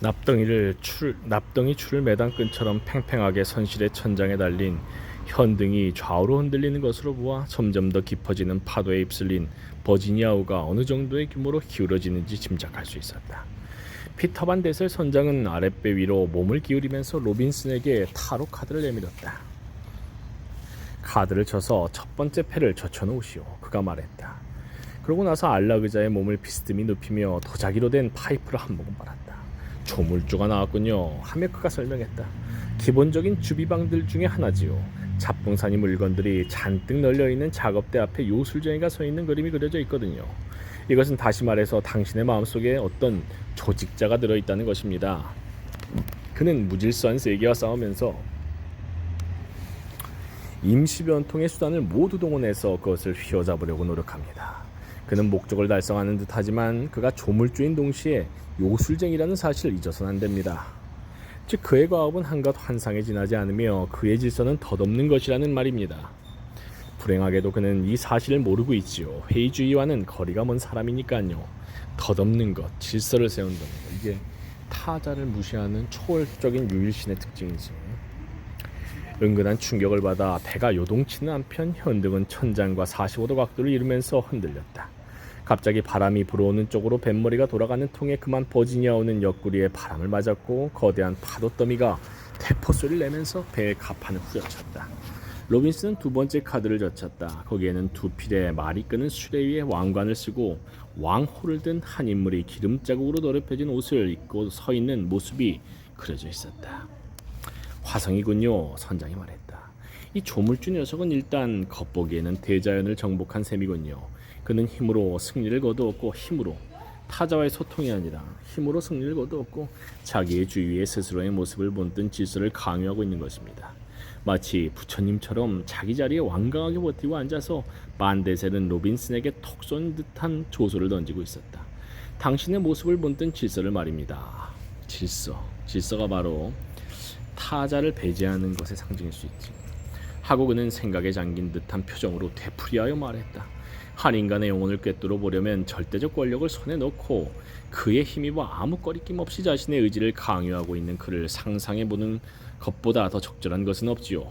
납덩이 줄을 매단 끈처럼 팽팽하게 선실의 천장에 달린 현등이 좌우로 흔들리는 것으로 보아 점점 더 깊어지는 파도에 휩쓸린 버지니아우가 어느 정도의 규모로 기울어지는지 짐작할 수 있었다. 피터 반 데셀 선장은 아랫배 위로 몸을 기울이면서 로빈슨에게 타로 카드를 내밀었다. 카드를 쳐서 첫 번째 패를 젖혀놓으시오. 그가 말했다. 그러고 나서 안락의자의 몸을 비스듬히 눕히며 도자기로 된 파이프를 한 모금 빨았다. 조물주가 나왔군요. 하며 그가 설명했다. 기본적인 주비방들 중에 하나지요. 잡동사니 물건들이 잔뜩 널려있는 작업대 앞에 요술쟁이가 서 있는 그림이 그려져 있거든요. 이것은 다시 말해서 당신의 마음속에 어떤 조직자가 들어있다는 것입니다. 그는 무질서한 세계와 싸우면서 임시변통의 수단을 모두 동원해서 그것을 휘어잡으려고 노력합니다. 그는 목적을 달성하는 듯하지만 그가 조물주인 동시에 요술쟁이라는 사실을 잊어서는 안 됩니다. 즉 그의 과업은 한갓 환상에 지나지 않으며 그의 질서는 덧없는 것이라는 말입니다. 불행하게도 그는 이 사실을 모르고 있지요. 회의주의와는 거리가 먼 사람이니까요. 덧없는 것, 질서를 세운다는 것, 이게 타자를 무시하는 초월적인 유일신의 특징이지. 은근한 충격을 받아 배가 요동치는 한편 현등은 천장과 45도 각도를 이루면서 흔들렸다. 갑자기 바람이 불어오는 쪽으로 뱃머리가 돌아가는 통에 그만 버지니아우는 옆구리에 바람을 맞았고 거대한 파도 더미가 대포 소리를 내면서 배의 가판을 후려쳤다. 로빈슨은 두 번째 카드를 젖혔다. 거기에는 두 필의 말이 끄는 수레 위에 왕관을 쓰고 왕호를 든 한 인물이 기름자국으로 더럽혀진 옷을 입고 서 있는 모습이 그려져 있었다. 화성이군요. 선장이 말했다. 이 조물주 녀석은 일단 겉보기에는 대자연을 정복한 셈이군요. 그는 힘으로 승리를 거두었고 힘으로 타자와의 소통이 아니라 힘으로 승리를 거두었고 자기의 주위에 스스로의 모습을 본뜬 질서를 강요하고 있는 것입니다. 마치 부처님처럼 자기 자리에 완강하게 버티고 앉아서 반데셀은 로빈슨에게 톡 쏜 듯한 조소를 던지고 있었다. 당신의 모습을 본뜬 질서를 말입니다. 질서가 바로 타자를 배제하는 것의 상징일 수 있지. 하고 그는 생각에 잠긴 듯한 표정으로 되풀이하여 말했다. 한 인간의 영혼을 꿰뚫어 보려면 절대적 권력을 손에 넣고 그의 힘입어 아무 꺼리낌 없이 자신의 의지를 강요하고 있는 그를 상상해보는 것보다 더 적절한 것은 없지요.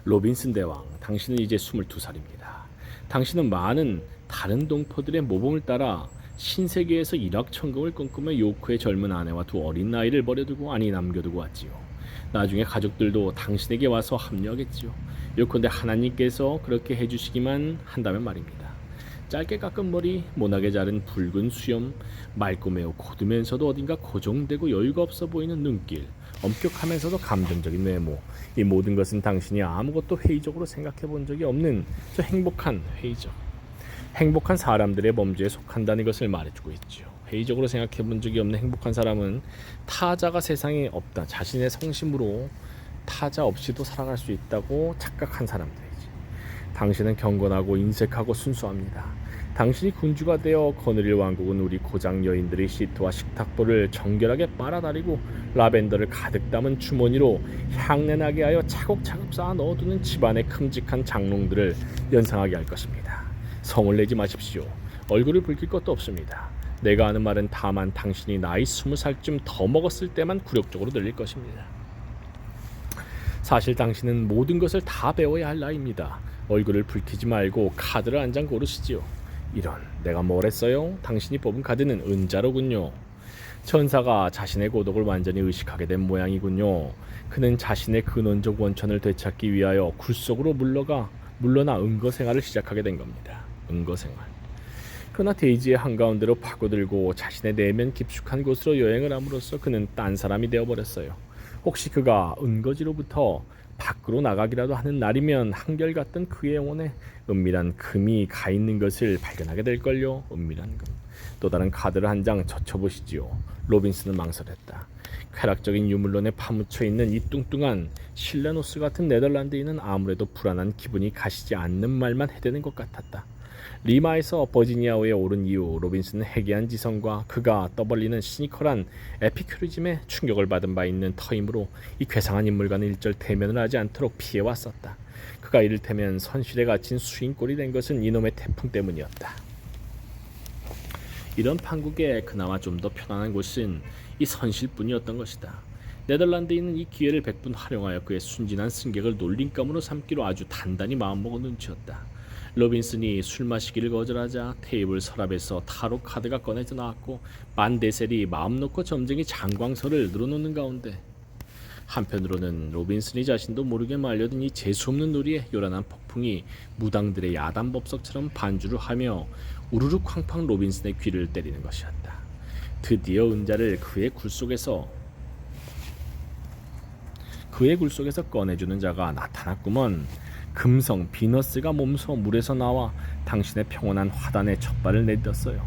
로빈슨 대왕, 당신은 이제 22살입니다. 당신은 많은 다른 동포들의 모범을 따라 신세계에서 일확천금을 꿈꾸며 요코의 젊은 아내와 두 어린 아이를 버려두고 남겨두고 왔지요. 나중에 가족들도 당신에게 와서 합류하겠지요. 요컨대 하나님께서 그렇게 해주시기만 한다면 말입니다. 짧게 깎은 머리, 모나게 자른 붉은 수염, 맑고 매우 고두면서도 어딘가 고정되고 여유가 없어 보이는 눈길, 엄격하면서도 감정적인 외모, 이 모든 것은 당신이 아무것도 회의적으로 생각해 본 적이 없는 저 행복한 사람들의 범주에 속한다는 것을 말해주고 있죠. 회의적으로 생각해 본 적이 없는 행복한 사람은 타자가 세상에 없다, 자신의 성심으로 타자 없이도 살아갈 수 있다고 착각한 사람들이지. 당신은 경건하고 인색하고 순수합니다. 당신이 군주가 되어 거느릴 왕국은 우리 고장 여인들의 시트와 식탁보를 정결하게 빨아다리고 라벤더를 가득 담은 주머니로 향내나게 하여 차곡차곡 쌓아 넣어두는 집안의 큼직한 장롱들을 연상하게 할 것입니다. 성을 내지 마십시오. 얼굴을 붉힐 것도 없습니다. 내가 하는 말은 다만 당신이 나이 20살쯤 더 먹었을 때만 굴욕적으로 들릴 것입니다. 사실 당신은 모든 것을 다 배워야 할 나이입니다. 얼굴을 붉히지 말고 카드를 한 장 고르시지요. 이런, 내가 뭘 했어요? 당신이 뽑은 카드는 은자로군요. 천사가 자신의 고독을 완전히 의식하게 된 모양이군요. 그는 자신의 근원적 원천을 되찾기 위하여 굴 속으로 물러나 은거생활을 시작하게 된 겁니다. 은거생활. 그러나 대지의 한가운데로 파고들고 자신의 내면 깊숙한 곳으로 여행을 함으로써 그는 딴 사람이 되어버렸어요. 혹시 그가 은거지로부터 밖으로 나가기라도 하는 날이면 한결같던 그의 영혼에 은밀한 금이 가 있는 것을 발견하게 될걸요. 은밀한 금. 또 다른 카드를 한 장 젖혀보시지요. 로빈슨은 망설였다. 쾌락적인 유물론에 파묻혀 있는 이 뚱뚱한 실레노스 같은 네덜란드인은 아무래도 불안한 기분이 가시지 않는 말만 해대는 것 같았다. 리마에서 버지니아우에 오른 이후 로빈슨은 해괴한 지성과 그가 떠벌리는 시니컬한 에피큐리즘에 충격을 받은 바 있는 터이므로 이 괴상한 인물과는 일절 대면을 하지 않도록 피해왔었다. 그가 이를테면 선실에 갇힌 수인꼴이 된 것은 이놈의 태풍 때문이었다. 이런 판국에 그나마 좀 더 편안한 곳은 이 선실뿐이었던 것이다. 네덜란드인은 이 기회를 백분 활용하여 그의 순진한 승객을 놀림감으로 삼기로 아주 단단히 마음먹은 눈치였다. 로빈슨이 술 마시기를 거절하자 테이블 서랍에서 타로 카드가 꺼내져 나왔고 반데셀이 마음 놓고 점쟁이 장광설을 늘어놓는 가운데 한편으로는 로빈슨이 자신도 모르게 말려든 이 재수없는 놀이에 요란한 폭풍이 무당들의 야단 법석처럼 반주를 하며 우르르 쾅쾅 로빈슨의 귀를 때리는 것이었다. 드디어 은자를 그의 굴 속에서 꺼내주는 자가 나타났구먼. 금성 비너스가 몸소 물에서 나와 당신의 평온한 화단에 첫 발을 내딛었어요.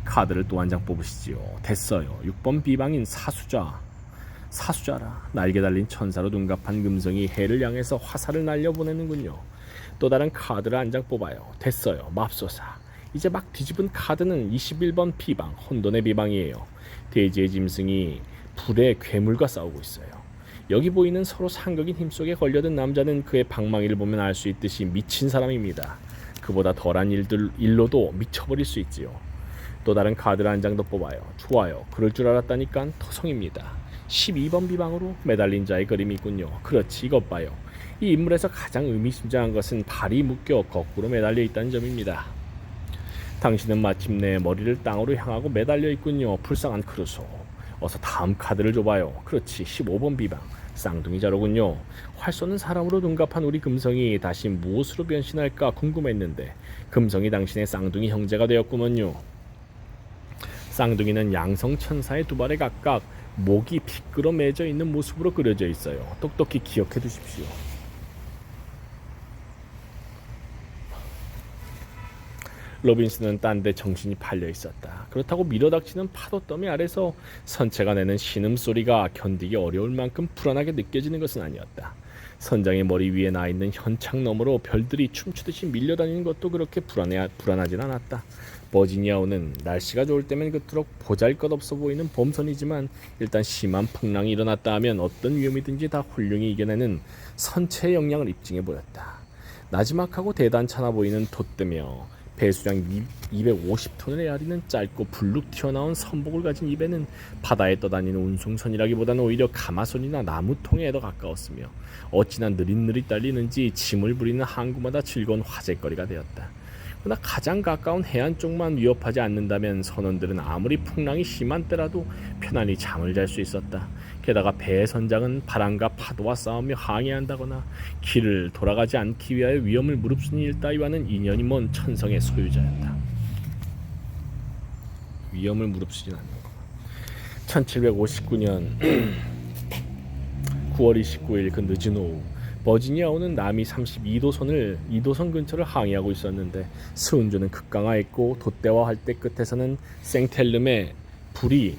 카드를 또 한 장 뽑으시지요. 됐어요. 6번 비방인 사수자라. 날개 달린 천사로 둔갑한 금성이 해를 향해서 화살을 날려보내는군요. 또 다른 카드를 한 장 뽑아요. 됐어요. 맙소사. 이제 막 뒤집은 카드는 21번 비방, 혼돈의 비방이에요. 대지의 짐승이 불의 괴물과 싸우고 있어요. 여기 보이는 서로 상극인 힘속에 걸려든 남자는 그의 방망이를 보면 알 수 있듯이 미친 사람입니다. 그보다 덜한 일로도 미쳐버릴 수 있지요. 또 다른 카드를 한 장 더 뽑아요. 좋아요. 그럴 줄 알았다니까 토성입니다. 12번 비방으로 매달린 자의 그림이 있군요. 그렇지, 이것 봐요. 이 인물에서 가장 의미심장한 것은 발이 묶여 거꾸로 매달려 있다는 점입니다. 당신은 마침내 머리를 땅으로 향하고 매달려 있군요. 불쌍한 크루소. 어서 다음 카드를 줘봐요. 그렇지, 15번 비방. 쌍둥이 자로군요. 활 쏘는 사람으로 둔갑한 우리 금성이 다시 무엇으로 변신할까 궁금했는데 금성이 당신의 쌍둥이 형제가 되었구먼요. 쌍둥이는 양성 천사의 두 발에 각각 목이 피끌어 맺어 있는 모습으로 그려져 있어요. 똑똑히 기억해 두십시오. 로빈슨은 딴 데 정신이 팔려 있었다. 그렇다고 밀어닥치는 파도 더미 아래서 선체가 내는 신음소리가 견디기 어려울 만큼 불안하게 느껴지는 것은 아니었다. 선장의 머리 위에 나 있는 현창 너머로 별들이 춤추듯이 밀려다니는 것도 그렇게 불안하진 않았다. 버지니아호는 날씨가 좋을 때면 그토록 보잘것없어 보이는 범선이지만 일단 심한 풍랑이 일어났다 하면 어떤 위험이든지 다 훌륭히 이겨내는 선체의 역량을 입증해 보였다. 나지막하고 대단찮아 보이는 돛대며 배수량 250톤을 헤아리는 짧고 불룩 튀어나온 선복을 가진 입에는 바다에 떠다니는 운송선이라기보다는 오히려 가마선이나 나무통에 더 가까웠으며 어찌나 느릿느릿 달리는지 짐을 부리는 항구마다 즐거운 화제거리가 되었다. 그러나 가장 가까운 해안 쪽만 위협하지 않는다면 선원들은 아무리 풍랑이 심한 때라도 편안히 잠을 잘 수 있었다. 게다가 배 선장은 바람과 파도와 싸우며 항해한다거나 길을 돌아가지 않기 위하여 위험을 무릅쓰는 일 따위와는 인연이 먼 천성의 소유자였다. 위험을 무릅쓰진 않는 것. 1759년 9월 29일 그 늦은 오후 버지니아호는 남이 32도선을 2도선 근처를 항해하고 있었는데 스운조는 급강하였고 돛대와 할대 끝에서는 생텔름의 불이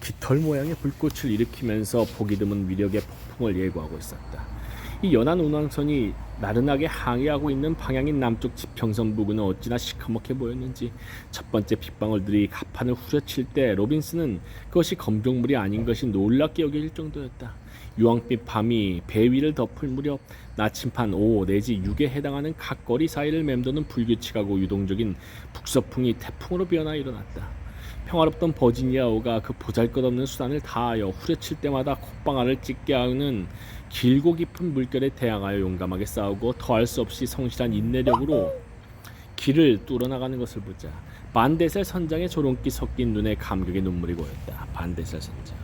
깃털 모양의 불꽃을 일으키면서 보기 드문 위력의 폭풍을 예고하고 있었다. 이 연안 운항선이 나른하게 항해하고 있는 방향인 남쪽 지평선 부근은 어찌나 시커멓게 보였는지 첫 번째 빗방울들이 갑판을 후려칠 때 로빈슨은 그것이 검정물이 아닌 것이 놀랍게 여겨질 정도였다. 유황빛 밤이 배 위를 덮을 무렵 나침판 5 내지 6에 해당하는 각 거리 사이를 맴도는 불규칙하고 유동적인 북서풍이 태풍으로 변화 일어났다. 평화롭던 버지니아호가 그 보잘것없는 수단을 다하여 후려칠 때마다 콧방아를 찢게 하는 길고 깊은 물결에 대항하여 용감하게 싸우고 더할 수 없이 성실한 인내력으로 길을 뚫어나가는 것을 보자 반데셀 선장의 조롱기 섞인 눈에 감격의 눈물이 고였다. 반데셀 선장.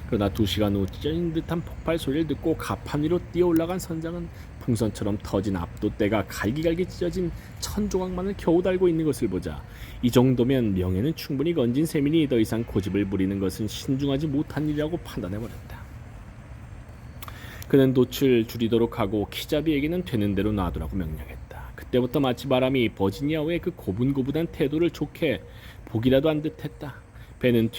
그러나 2시간 후 찢어진 듯한 폭발 소리를 듣고 가판 위로 뛰어올라간 선장은 풍선처럼 터진 압도대가 갈기갈기 찢어진 천조각만을 겨우 달고 있는 것을 보자 이 정도면 명예는 충분히 건진 셈이니 더 이상 고집을 부리는 것은 신중하지 못한 일이라고 판단해버렸다. 그는 돛을 줄이도록 하고 키자비에게는 되는 대로 놔두라고 명령했다. 그때부터 마치 바람이 버지니아호의 그 고분고분한 태도를 좋게 보기라도 한 듯했다. 배는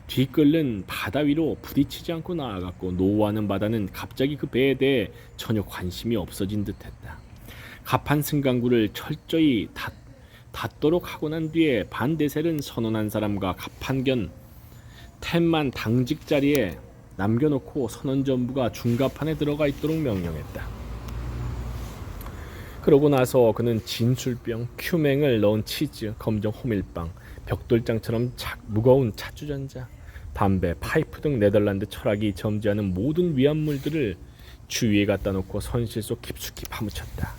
뒤끓는 바다 위로 부딪히지 않고 나아갔고 노호하는 바다는 갑자기 그 배에 대해 전혀 관심이 없어진 듯했다. 갑판 승강구를 철저히 닫도록 하고 난 뒤에 반데셀은 선원한 사람과 갑판견 템만 당직 자리에 남겨놓고 선원 전부가 중갑판에 들어가 있도록 명령했다. 그러고 나서 그는 진술병, 큐맹을 넣은 치즈, 검정 호밀빵, 벽돌장처럼 무거운 차주전자, 담배, 파이프 등 네덜란드 철학이 점지하는 모든 위안물들을 주위에 갖다 놓고 선실 속 깊숙이 파묻혔다.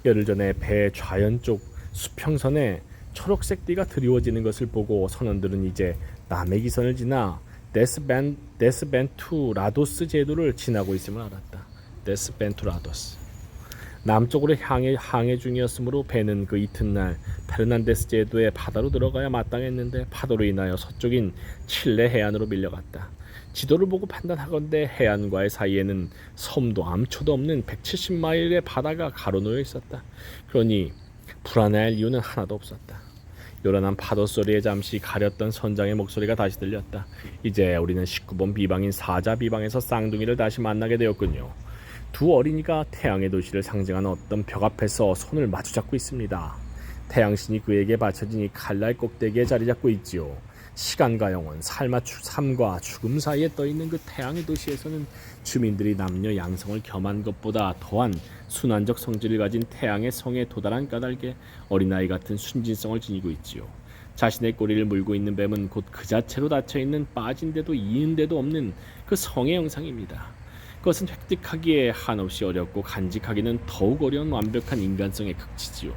열흘 전에 배 좌연 쪽 수평선에 초록색 띠가 드리워지는 것을 보고 선원들은 이제 남의 기선을 지나 데스벤투 라도스 제도를 지나고 있음을 알았다. 데스벤투 라도스. 남쪽으로 항해 중이었으므로 배는 그 이튿날 페르난데스 제도의 바다로 들어가야 마땅했는데 파도로 인하여 서쪽인 칠레 해안으로 밀려갔다. 지도를 보고 판단하건대 해안과의 사이에는 섬도 암초도 없는 170마일의 바다가 가로놓여 있었다. 그러니 불안해할 이유는 하나도 없었다. 요란한 파도 소리에 잠시 가렸던 선장의 목소리가 다시 들렸다. 이제 우리는 19번 비방인 사자 비방에서 쌍둥이를 다시 만나게 되었군요. 두 어린이가 태양의 도시를 상징하는 어떤 벽 앞에서 손을 마주잡고 있습니다. 태양신이 그에게 바쳐진 이 칼날 꼭대기에 자리 잡고 있지요. 시간과 영혼, 삶과 죽음 사이에 떠있는 그 태양의 도시에서는 주민들이 남녀 양성을 겸한 것보다 더한 순환적 성질을 가진 태양의 성에 도달한 까닭에 어린아이 같은 순진성을 지니고 있지요. 자신의 꼬리를 물고 있는 뱀은 곧 그 자체로 닫혀있는 빠진 데도 이은 데도 없는 그 성의 형상입니다. 그것은 획득하기에 한없이 어렵고 간직하기는 더욱 어려운 완벽한 인간성의 극치지요.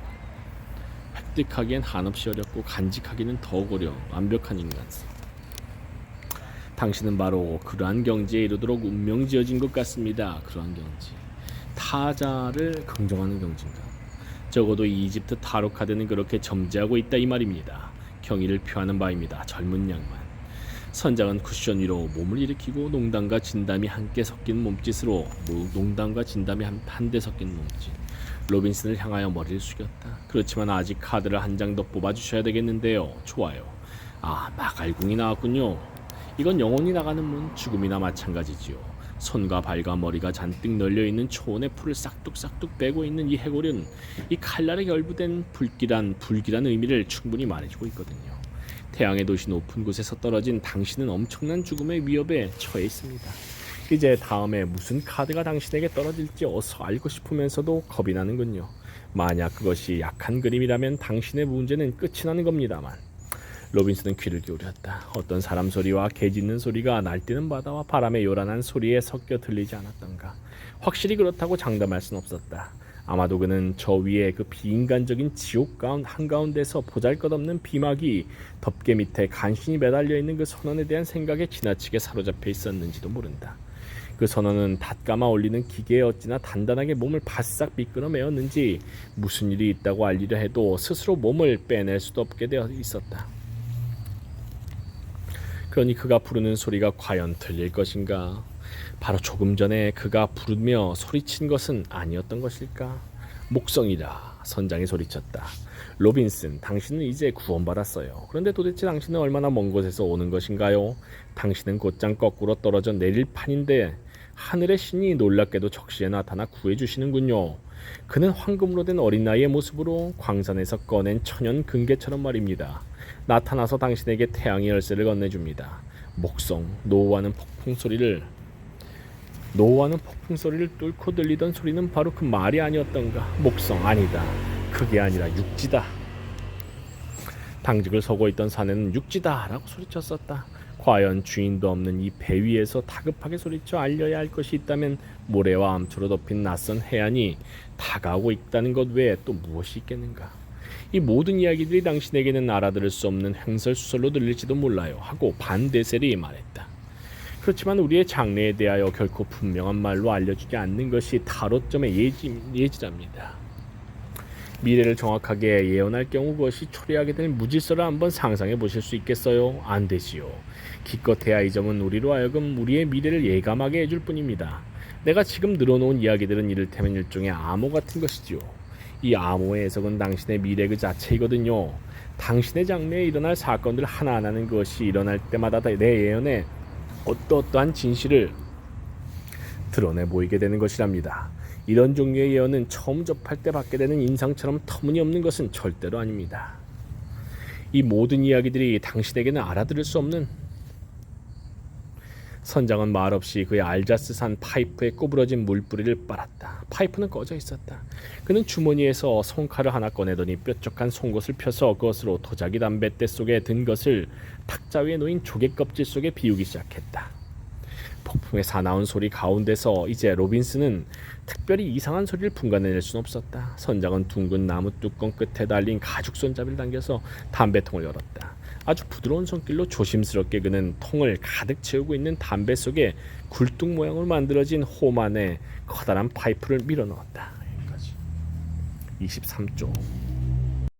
획득하기엔 한없이 어렵고 간직하기는 더욱 어려운 완벽한 인간성. 당신은 바로 그러한 경지에 이르도록 운명지어진 것 같습니다. 그러한 경지. 타자를 긍정하는 경지인가. 적어도 이집트 타로 카드는 그렇게 점지하고 있다 이 말입니다. 경의를 표하는 바입니다. 젊은 양반. 선장은 쿠션 위로 몸을 일으키고 농담과 진담이 함께 섞인 몸짓으로 농담과 진담이 한데 섞인 몸짓. 로빈슨을 향하여 머리를 숙였다. 그렇지만 아직 카드를 한 장 더 뽑아주셔야 되겠는데요. 좋아요. 마갈궁이 나왔군요. 이건 영혼이 나가는 문, 죽음이나 마찬가지지요. 손과 발과 머리가 잔뜩 널려있는 초원의 풀을 싹둑싹둑 빼고 있는 이 해골은 이 칼날에 결부된 불길한 의미를 충분히 말해주고 있거든요. 태양의 도시 높은 곳에서 떨어진 당신은 엄청난 죽음의 위협에 처해 있습니다. 이제 다음에 무슨 카드가 당신에게 떨어질지 어서 알고 싶으면서도 겁이 나는군요. 만약 그것이 약한 그림이라면 당신의 문제는 끝이 나는 겁니다만. 로빈슨은 귀를 기울였다. 어떤 사람 소리와 개 짖는 소리가 날뛰는 바다와 바람의 요란한 소리에 섞여 들리지 않았던가. 확실히 그렇다고 장담할 순 없었다. 아마도 그는 저 위에 그 비인간적인 지옥 한가운데서 보잘것없는 비막이 덮개 밑에 간신히 매달려 있는 그 선원에 대한 생각에 지나치게 사로잡혀 있었는지도 모른다. 그 선원은 닷감아 올리는 기계에 어찌나 단단하게 몸을 바싹 미끄러 매었는지 무슨 일이 있다고 알리려 해도 스스로 몸을 빼낼 수도 없게 되어 있었다. 그러니 그가 부르는 소리가 과연 들릴 것인가? 바로 조금 전에 그가 부르며 소리친 것은 아니었던 것일까? 목성이라 선장이 소리쳤다. 로빈슨, 당신은 이제 구원받았어요. 그런데 도대체 당신은 얼마나 먼 곳에서 오는 것인가요? 당신은 곧장 거꾸로 떨어져 내릴 판인데 하늘의 신이 놀랍게도 적시에 나타나 구해주시는군요. 그는 황금으로 된 어린 나이의 모습으로 광산에서 꺼낸 천연 금괴처럼 말입니다. 나타나서 당신에게 태양의 열쇠를 건네줍니다. 목성, 노호하는 폭풍 소리를 뚫고 들리던 소리는 바로 그 말이 아니었던가. 목성 아니다. 그게 아니라 육지다. 당직을 서고 있던 사내는 육지다 라고 소리쳤었다. 과연 주인도 없는 이 배 위에서 다급하게 소리쳐 알려야 할 것이 있다면 모래와 암초로 덮인 낯선 해안이 다가오고 있다는 것 외에 또 무엇이 있겠는가. 이 모든 이야기들이 당신에게는 알아들을 수 없는 횡설수설로 들릴지도 몰라요 하고 반데셀이 말했다. 그렇지만 우리의 장래에 대하여 결코 분명한 말로 알려주지 않는 것이 타로점의 예지랍니다. 미래를 정확하게 예언할 경우 그것이 초래하게 될 무질서를 한번 상상해 보실 수 있겠어요? 안 되지요. 기껏해야 이 점은 우리로 하여금 우리의 미래를 예감하게 해줄 뿐입니다. 내가 지금 늘어놓은 이야기들은 이를테면 일종의 암호 같은 것이지요. 이 암호의 해석은 당신의 미래 그 자체이거든요. 당신의 장래에 일어날 사건들 하나하나는 그것이 일어날 때마다 내 예언에 어떠한 진실을 드러내 보이게 되는 것이랍니다. 이런 종류의 예언은 처음 접할 때 받게 되는 인상처럼 터무니없는 것은 절대로 아닙니다. 이 모든 이야기들이 당신에게는 알아들을 수 없는 선장은 말없이 그의 알자스산 파이프에 꼬부러진 물뿌리를 빨았다. 파이프는 꺼져 있었다. 그는 주머니에서 손칼을 하나 꺼내더니 뾰족한 송곳을 펴서 그것으로 도자기 담뱃대 속에 든 것을 탁자 위에 놓인 조개 껍질 속에 비우기 시작했다. 폭풍에 사나운 소리 가운데서 이제 로빈스는 특별히 이상한 소리를 분간해낼 수는 없었다. 선장은 둥근 나무 뚜껑 끝에 달린 가죽 손잡이를 당겨서 담배통을 열었다. 아주 부드러운 손길로 조심스럽게 그는 통을 가득 채우고 있는 담배 속에 굴뚝 모양으로 만들어진 홈 안에 커다란 파이프를 밀어 넣었다. 여기까지. 23조.